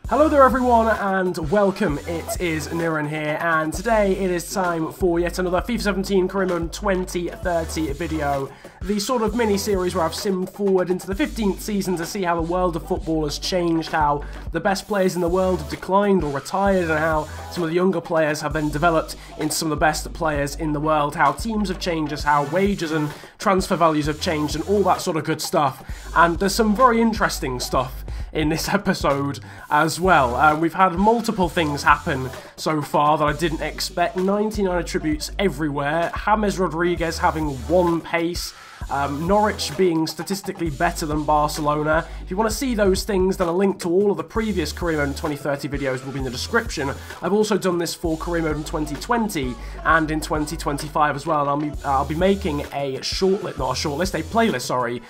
Hello there everyone and welcome, it is Niran here, and today it is time for yet another FIFA 17 Career Mode 2030 video. The sort of mini-series where I've simmed forward into the 15th season to see how the world of football has changed, how the best players in the world have declined or retired, and how some of the younger players have then developed into some of the best players in the world, how teams have changed, just how wages and transfer values have changed and all that sort of good stuff. And there's some very interesting stuff in this episode as well. We've had multiple things happen so far that I didn't expect. 99 attributes everywhere, James Rodriguez having one pace, Norwich being statistically better than Barcelona. If you want to see those things, then a link to all of the previous Career Mode in 2030 videos will be in the description. I've also done this for Career Mode in 2020 and in 2025 as well, and I'll be making a playlist, sorry,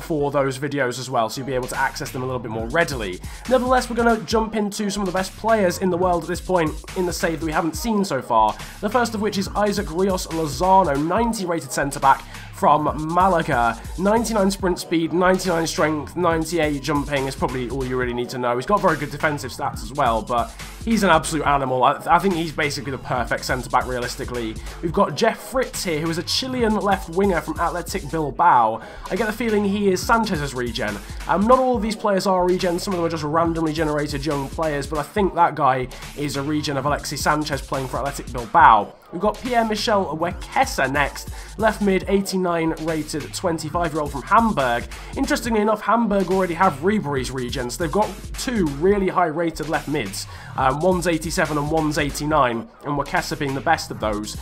for those videos as well, so you'll be able to access them a little bit more readily. Nevertheless, we're going to jump into some of the best players in the world at this point in the save that we haven't seen so far. The first of which is Isaac Rios Lozano, 90 rated centre-back from Malaga. 99 sprint speed, 99 strength, 98 jumping is probably all you really need to know. He's got very good defensive stats as well, but he's an absolute animal. I think he's basically the perfect centre-back realistically. We've got Jeff Fritz here, who is a Chilean left winger from Athletic Bilbao. I get the feeling he is Sanchez's regen. Not all of these players are regen, some of them are just randomly generated young players, but I think that guy is a regen of Alexis Sanchez playing for Athletic Bilbao. We've got Pierre-Michel Wekesa next, left mid, 89 rated 25-year-old from Hamburg. Interestingly enough, Hamburg already have Ribery's regen, so they've got two really high rated left mids. One's 87 and one's 89, and Wekesa being the best of those.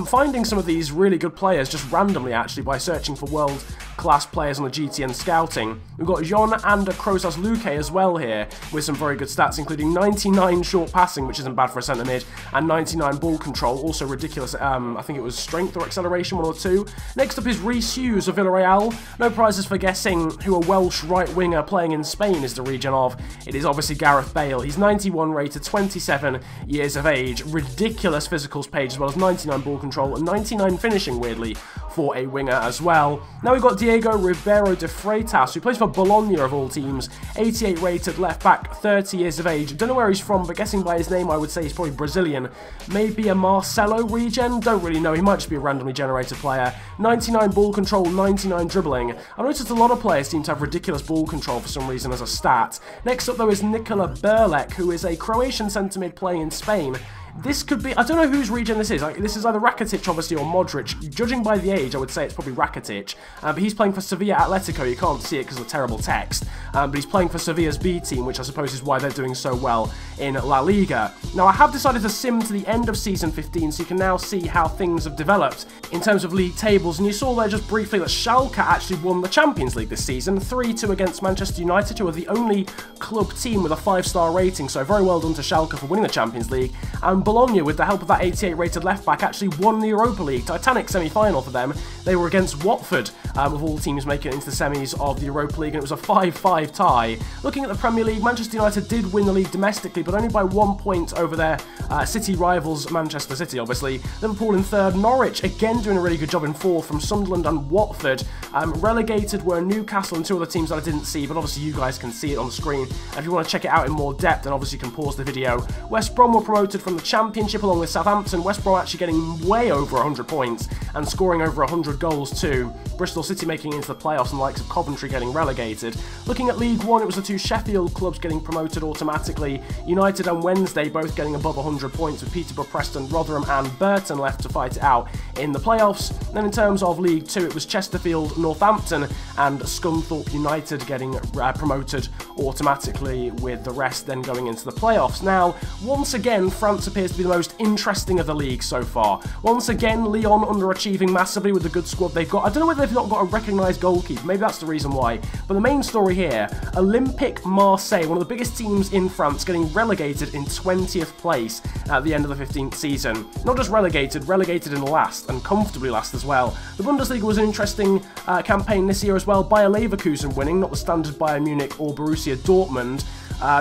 Finding some of these really good players just randomly actually by searching for world-class players on the GTN scouting. We've got Jon Ander Crozas Luque as well here, with some very good stats, including 99 short passing, which isn't bad for a centre mid, and 99 ball control, also ridiculous. I think it was strength or acceleration, one or two. Next up is Reece Hughes of Villarreal. No prizes for guessing who a Welsh right winger playing in Spain is the region of. It is obviously Gareth Bale. He's 91 rated, 27 years of age. Ridiculous physicals page, as well as 99 ball control and 99 finishing, weirdly, for a winger as well. Now we've got Diego Ribeiro de Freitas, who plays for Bologna of all teams. 88 rated left back, 30 years of age. Don't know where he's from, but guessing by his name I would say he's probably Brazilian. Maybe a Marcelo regen? Don't really know. He might just be a randomly generated player. 99 ball control, 99 dribbling. I've noticed a lot of players seem to have ridiculous ball control for some reason as a stat. Next up though is Nikola Berlek, who is a Croatian centre mid playing in Spain. This could be, I don't know whose regen this is. This is either Rakitic, obviously, or Modric. Judging by the age, I would say it's probably Rakitic. But he's playing for Sevilla Atletico. You can't see it because of the terrible text. But he's playing for Sevilla's B team, which I suppose is why they're doing so well in La Liga. Now, I have decided to sim to the end of Season 15, so you can now see how things have developed in terms of league tables. And you saw there just briefly that Schalke actually won the Champions League this season, 3-2 against Manchester United, who are the only club team with a 5-star rating. So very well done to Schalke for winning the Champions League. And Bologna, with the help of that 88 rated left back, actually won the Europa League. Titanic semi-final for them. They were against Watford, of all teams making it into the semis of the Europa League, and it was a 5-5 tie. Looking at the Premier League, Manchester United did win the league domestically, but only by 1 point over their city rivals, Manchester City, obviously. Liverpool in third. Norwich, again, doing a really good job in fourth from Sunderland and Watford. Relegated were Newcastle and two other teams that I didn't see, but obviously you guys can see it on the screen. And if you want to check it out in more depth, then obviously you can pause the video. West Brom were promoted from the Championship along with Southampton. West Brom actually getting way over 100 points and scoring over 100 goals too. Bristol City making it into the playoffs, and the likes of Coventry getting relegated. Looking at League One, it was the two Sheffield clubs getting promoted automatically. United and Wednesday both getting above 100 points, with Peterborough, Preston, Rotherham and Burton left to fight it out in the playoffs. Then in terms of League Two, it was Chesterfield, Northampton and Scunthorpe United getting promoted automatically, with the rest then going into the playoffs. Now, once again, France appears to be the most interesting of the league so far. Once again, Lyon underachieving massively with the good squad they've got. I don't know whether they've not got a recognised goalkeeper, maybe that's the reason why. But the main story here, Olympique Marseille, one of the biggest teams in France, getting relegated in 20th place at the end of the 15th season. Not just relegated in last, and comfortably last as well. The Bundesliga was an interesting campaign this year as well. Bayer Leverkusen winning, not the standard Bayern Munich or Borussia Dortmund.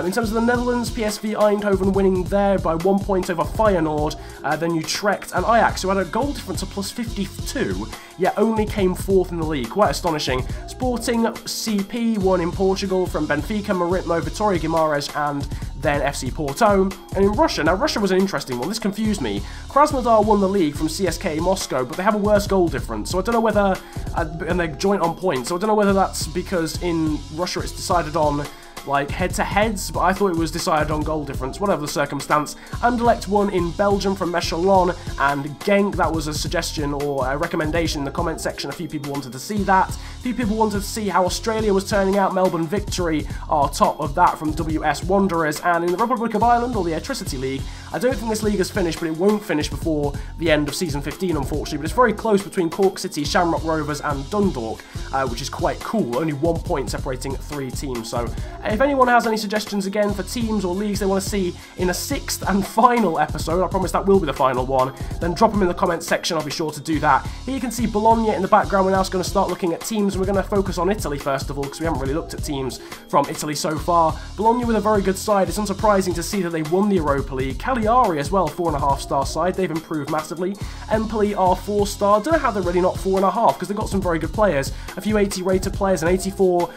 In terms of the Netherlands, PSV Eindhoven winning there by 1 point over Feyenoord, then Utrecht and Ajax, who had a goal difference of plus 52, yet only came fourth in the league. Quite astonishing. Sporting CP won in Portugal from Benfica, Marítimo, Vitória Guimarães and then FC Porto, and in Russia. Now, Russia was an interesting one. This confused me. Krasnodar won the league from CSKA Moscow, but they have a worse goal difference, so I don't know whether, and they're joint on points, so I don't know whether that's because in Russia it's decided on like head-to-heads, but I thought it was decided on goal difference, whatever the circumstance. Anderlecht won in Belgium from Mechelon, and Genk, that was a suggestion or a recommendation in the comment section. A few people wanted to see that. A few people wanted to see how Australia was turning out. Melbourne Victory are top of that from WS Wanderers, and in the Republic of Ireland, or the Airtricity League, I don't think this league has finished, but it won't finish before the end of Season 15, unfortunately, but it's very close between Cork City, Shamrock Rovers, and Dundalk, which is quite cool. Only 1 point separating 3 teams, so if anyone has any suggestions again for teams or leagues they want to see in a 6th and final episode, I promise that will be the final one, then drop them in the comments section. I'll be sure to do that. Here you can see Bologna in the background. We're now going to start looking at teams, and we're going to focus on Italy first of all, because we haven't really looked at teams from Italy so far. Bologna with a very good side. It's unsurprising to see that they won the Europa League. Cagliari as well, 4.5-star side. They've improved massively. Empoli are 4-star. Don't know how they're really not 4.5, because they've got some very good players. A few 80 rated players, an 84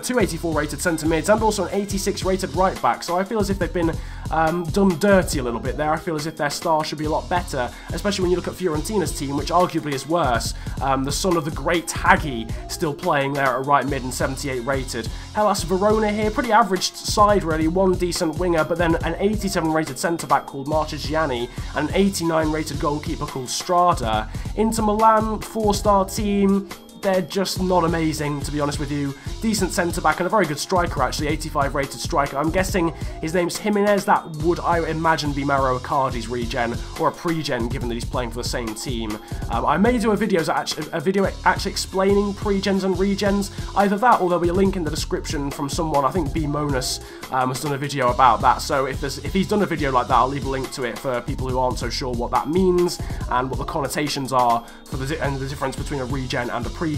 two 84 rated centre mids, and also an 86 rated right back, so I feel as if they've been done dirty a little bit there. I feel as if their star should be a lot better, especially when you look at Fiorentina's team, which arguably is worse. The son of the great Hagi still playing there at right mid and 78 rated. Hellas Verona here, pretty average side really, one decent winger, but then an 87 rated centre back called Marchigiani and an 89 rated goalkeeper called Strada. Inter Milan, 4-star team. They're just not amazing, to be honest with you. Decent centre-back and a very good striker, actually, 85 rated striker. I'm guessing his name's Jimenez. That would, I imagine, be Mauro Icardi's regen, or a pre-gen, given that he's playing for the same team. I may do a video actually explaining pre-gens and regens. Either that, or there'll be a link in the description from someone, I think B Monus has done a video about that. So if he's done a video like that, I'll leave a link to it for people who aren't so sure what that means and what the connotations are for the difference between a regen and a pre-gen.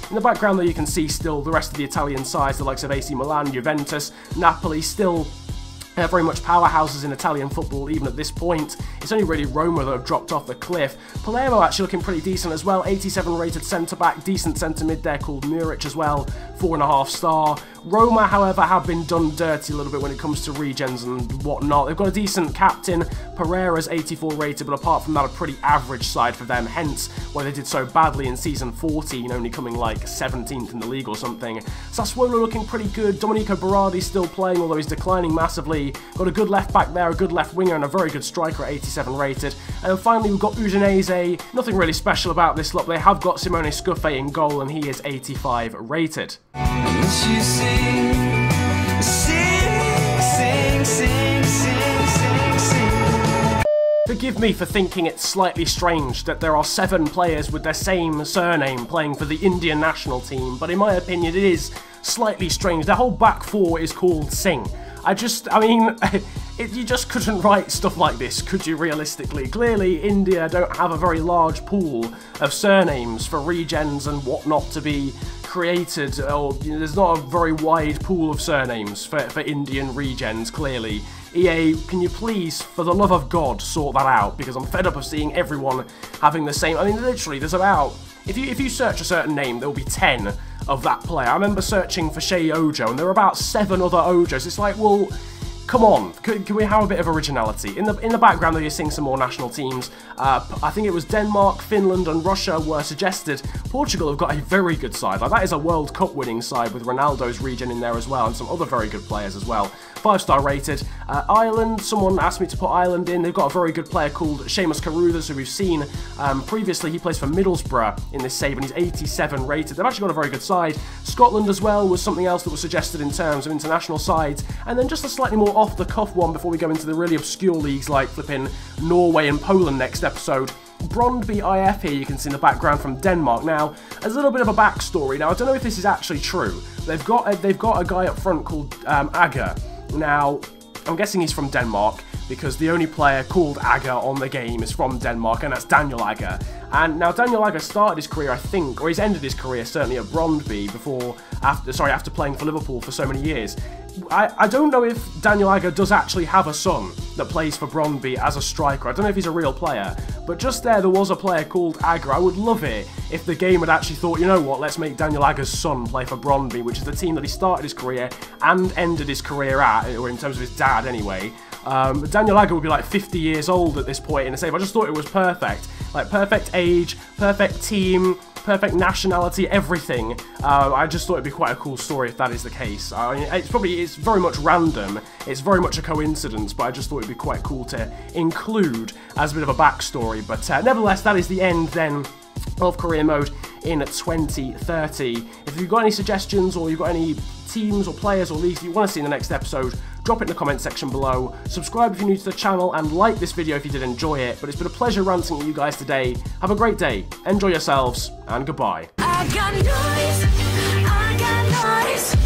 In the background there you can see still the rest of the Italian sides, the likes of AC Milan, Juventus, Napoli, still very much powerhouses in Italian football even at this point. It's only really Roma that have dropped off the cliff. Palermo actually looking pretty decent as well, 87 rated centre-back, decent centre-mid there called Muric as well, 4.5-star. Roma, however, have been done dirty a little bit when it comes to regens and whatnot. They've got a decent captain, Pereira's 84 rated, but apart from that, a pretty average side for them, hence why they did so badly in Season 14, only coming like 17th in the league or something. Sassuolo looking pretty good, Domenico Berardi still playing, although he's declining massively. Got a good left back there, a good left winger, and a very good striker at 87 rated. And then finally we've got Udinese. Nothing really special about this lot. They have got Simone Scuffe in goal, and he is 85 rated. Forgive me for thinking it's slightly strange that there are 7 players with their same surname playing for the Indian national team, but in my opinion it is slightly strange. The whole back four is called Singh. I mean, you just couldn't write stuff like this, could you, realistically? Clearly, India don't have a very large pool of surnames for regens and whatnot to be created, or there's not a very wide pool of surnames for Indian regens, clearly. EA, can you please, for the love of God, sort that out? Because I'm fed up of seeing everyone having the same. I mean, literally, there's about, if you search a certain name, there will be 10 of that player. I remember searching for Shea Ojo, and there were about 7 other Ojos. It's like, well, come on, can we have a bit of originality? In the background, though, you're seeing some more national teams. I think it was Denmark, Finland, and Russia were suggested. Portugal have got a very good side. Like, that is a World Cup winning side with Ronaldo's regen in there as well, and some other very good players as well. 5-star rated. Ireland, someone asked me to put Ireland in. They've got a very good player called Seamus Caruthers, who we've seen previously. He plays for Middlesbrough in this save, and he's 87 rated. They've actually got a very good side. Scotland as well was something else that was suggested in terms of international sides. And then just a slightly more off-the-cuff one before we go into the really obscure leagues like flipping Norway and Poland next episode. Brondby IF here you can see in the background from Denmark. Now, there's a little bit of a backstory. Now, I don't know if this is actually true. They've got a guy up front called Agger. Now, I'm guessing he's from Denmark because the only player called Agger on the game is from Denmark, and that's Daniel Agger. And now Daniel Agger started his career, I think, or he's ended his career certainly at Brondby after playing for Liverpool for so many years. I don't know if Daniel Agger does actually have a son that plays for Brøndby as a striker. I don't know if he's a real player, but just there was a player called Agger. I would love it if the game had actually thought, you know what, let's make Daniel Agger's son play for Brøndby, which is the team that he started his career and ended his career at, or in terms of his dad anyway. Daniel Agger would be like 50 years old at this point in the save. I just thought it was perfect. Like, perfect age, perfect team, perfect nationality, everything. I just thought it'd be quite a cool story if that is the case. I mean, it's very much random, it's very much a coincidence, but I just thought it'd be quite cool to include as a bit of a backstory. But nevertheless, that is the end then of career mode in 2030. If you've got any suggestions, or you've got any teams or players or leagues that you want to see in the next episode, drop it in the comment section below. Subscribe if you're new to the channel, and like this video if you did enjoy it. But it's been a pleasure ranting at you guys today. Have a great day, enjoy yourselves, and goodbye. I got noise.